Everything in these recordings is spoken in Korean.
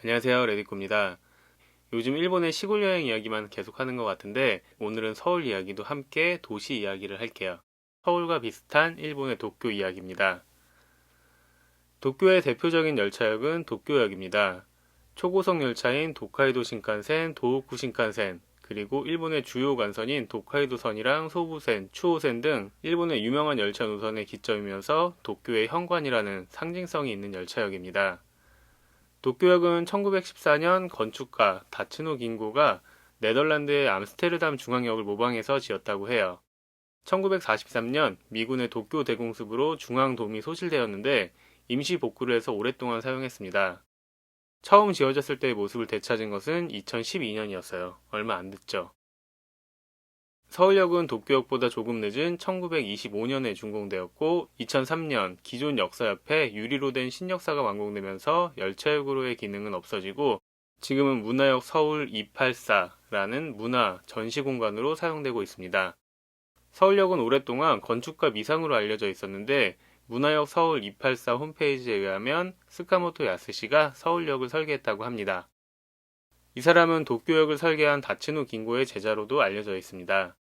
안녕하세요, 레디코입니다. 요즘 일본의 시골 여행 이야기만 계속하는 것 같은데 오늘은 서울 이야기도 함께 도시 이야기를 할게요. 서울과 비슷한 일본의 도쿄 이야기입니다. 도쿄의 대표적인 열차역은 도쿄역입니다. 초고속 열차인 도카이도 신칸센, 도호쿠 신칸센, 그리고 일본의 주요 간선인 도카이도선이랑 소부센, 추오센 등 일본의 유명한 열차 노선의 기점이면서 도쿄의 현관이라는 상징성이 있는 열차역입니다. 도쿄역은 1914년 건축가 다츠노 긴고가 네덜란드의 암스테르담 중앙역을 모방해서 지었다고 해요. 1943년 미군의 도쿄 대공습으로 중앙돔이 소실되었는데 임시 복구를 해서 오랫동안 사용했습니다. 처음 지어졌을 때의 모습을 되찾은 것은 2012년이었어요. 얼마 안 됐죠. 서울역은 도쿄역보다 조금 늦은 1925년에 준공되었고 2003년 기존 역사 옆에 유리로 된 신역사가 완공되면서 열차역으로의 기능은 없어지고 지금은 문화역 서울 284라는 문화 전시 공간으로 사용되고 있습니다. 서울역은 오랫동안 건축가 미상으로 알려져 있었는데 문화역 서울 284 홈페이지에 의하면 스카모토 야스시가 서울역을 설계했다고 합니다. 이 사람은 도쿄역을 설계한 다츠노 긴고의 제자로도 알려져 있습니다.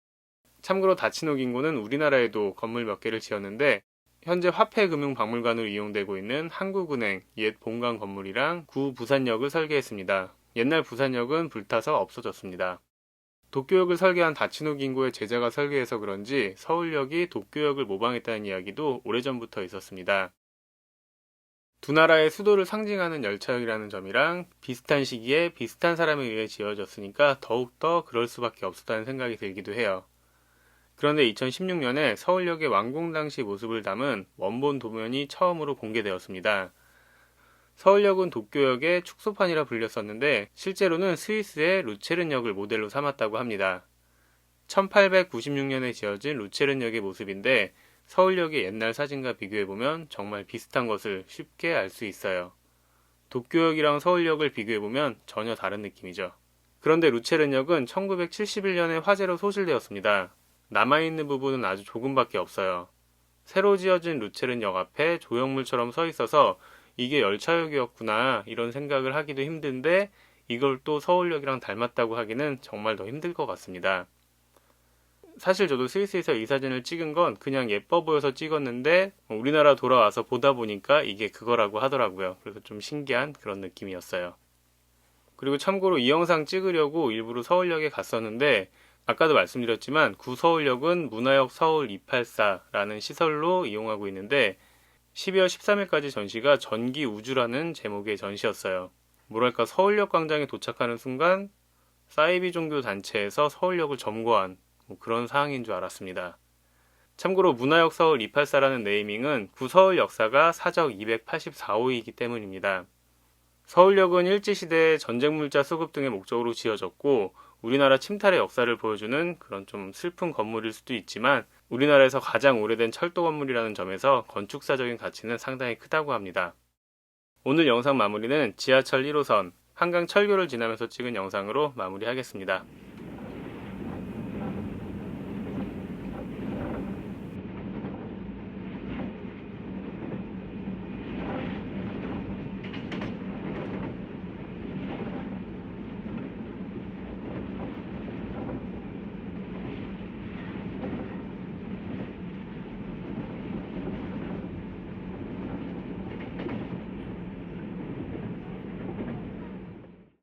참고로 다츠노 긴고는 우리나라에도 건물 몇 개를 지었는데 현재 화폐금융박물관으로 이용되고 있는 한국은행 옛 본관 건물이랑 구 부산역을 설계했습니다. 옛날 부산역은 불타서 없어졌습니다. 도쿄역을 설계한 다츠노 긴고의 제자가 설계해서 그런지 서울역이 도쿄역을 모방했다는 이야기도 오래전부터 있었습니다. 두 나라의 수도를 상징하는 열차역이라는 점이랑 비슷한 시기에 비슷한 사람에 의해 지어졌으니까 더욱더 그럴 수밖에 없었다는 생각이 들기도 해요. 그런데 2016년에 서울역의 완공 당시 모습을 담은 원본 도면이 처음으로 공개되었습니다. 서울역은 도쿄역의 축소판이라 불렸었는데 실제로는 스위스의 루체른역을 모델로 삼았다고 합니다. 1896년에 지어진 루체른역의 모습인데 서울역의 옛날 사진과 비교해보면 정말 비슷한 것을 쉽게 알 수 있어요. 도쿄역이랑 서울역을 비교해보면 전혀 다른 느낌이죠. 그런데 루체른역은 1971년에 화재로 소실되었습니다. 남아있는 부분은 아주 조금밖에 없어요. 새로 지어진 루체른역 앞에 조형물처럼 서 있어서 이게 열차역이었구나 이런 생각을 하기도 힘든데 이걸 또 서울역이랑 닮았다고 하기는 정말 더 힘들 것 같습니다. 사실 저도 스위스에서 이 사진을 찍은 건 그냥 예뻐 보여서 찍었는데 우리나라 돌아와서 보다 보니까 이게 그거라고 하더라고요. 그래서 좀 신기한 그런 느낌이었어요. 그리고 참고로 이 영상 찍으려고 일부러 서울역에 갔었는데 아까도 말씀드렸지만 구서울역은 문화역 서울 284라는 시설로 이용하고 있는데 12월 13일까지 전시가 전기 우주라는 제목의 전시였어요. 뭐랄까 서울역 광장에 도착하는 순간 사이비 종교 단체에서 서울역을 점거한 그런 상황인 줄 알았습니다. 참고로 문화역 서울 284라는 네이밍은 구서울 역사가 사적 284호이기 때문입니다. 서울역은 일제시대 전쟁물자 수급 등의 목적으로 지어졌고 우리나라 침탈의 역사를 보여주는 그런 좀 슬픈 건물일 수도 있지만 우리나라에서 가장 오래된 철도 건물이라는 점에서 건축사적인 가치는 상당히 크다고 합니다. 오늘 영상 마무리는 지하철 1호선 한강 철교를 지나면서 찍은 영상으로 마무리하겠습니다.